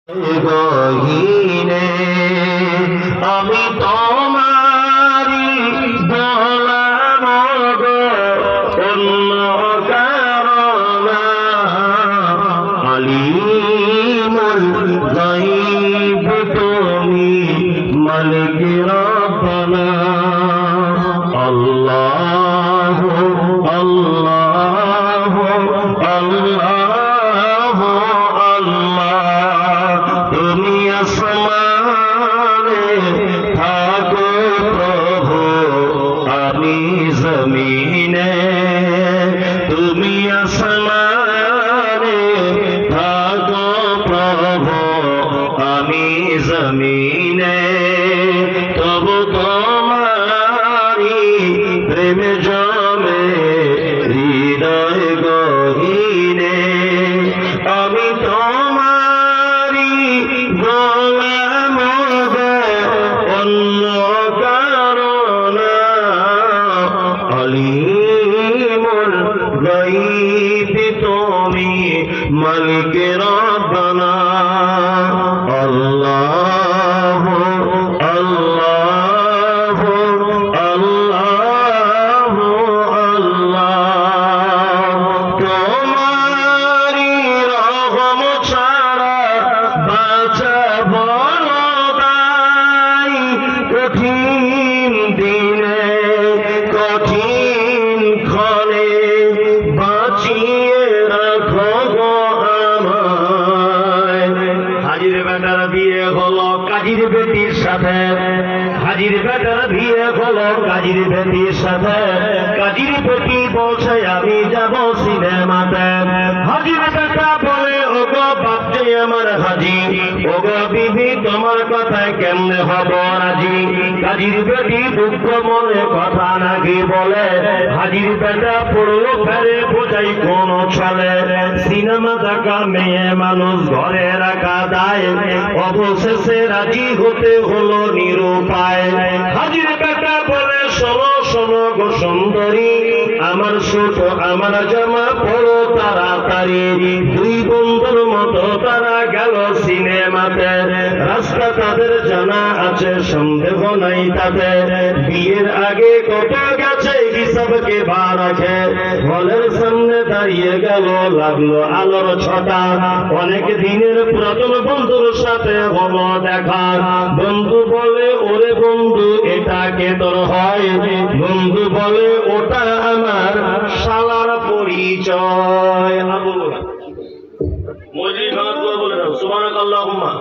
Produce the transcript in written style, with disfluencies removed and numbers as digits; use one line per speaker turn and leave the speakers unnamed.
গহীনে আমি তোমারি গোলাম গো অন্য কারণা আলিমুল গায়ব তুমি মালিক রব্বানা আল্লাহ আল্লাহ আল্লাহ আল্লাহ তুমি আসমানে থাকো প্রভু আমি জমিনে তুমি আসমানে থাকো প্রভু আমি জমিনে তবু তোমারি প্রেম জমে হৃদয় গহীনে আমি তোমারি গোলাম গো অন্য কারণা আলিমুল গায়ব তুমি মালিক রব্বানা আল্লাহ আল্লাহ আল্লাহ আল্লাহ তোমারি রহম ছাড়া বাঁচা বড় দায় কঠিন দিনে কঠিন ক্ষণে বাঁচিয়ে রাখো গো আমায় হাজির বেটার বিয়ে হলো কাজীর বেটির সাথে হাজির বেটার বিয়ে হলো কাজীর বেটির সাথে কাজীর বেটি বলছে আমি যাব সিনেমাতে হাজির বেটা বলে ওগো বাপজি আমার হাজি ওগো বিবি তোমার কথায় কেমনে হব রাজি কাজীর বেটি দুঃখ মনে কথা নাকি বলে হাজির বেটা পড়লো ফেরে বোঝাই কোন ছলে সিনেমা দেখা মেয়ে মানুষ ঘরে রাখা দায় অবশেষে রাজি হতে হলো নিরুপায় হাজির বেটা বলে শোনো শোনো গো সুন্দরী আমার ছোট আমার জামা পড়ো তাড়াতাড়ি দুই বন্ধুর মতো তারা গেল সিনেমাতে রাস্তা তাদের জানা আছে সন্দেহ নাই তাতে বিয়ের আগে কত গেছে হিসাবকে বা রাখে হলের সামনে দাঁড়িয়ে গেল লাগলো আলোর ছটা অনেক দিনের পুরাতন বন্ধুর সাথে হলো দেখা বন্ধু বলে ওরে বন্ধু এটা কে তোর হয় বন্ধু বলে ওটা আমার শালার পরিচয় মজলিস ভাঙা বলে দাও সুবহানাল্লাহুম্মা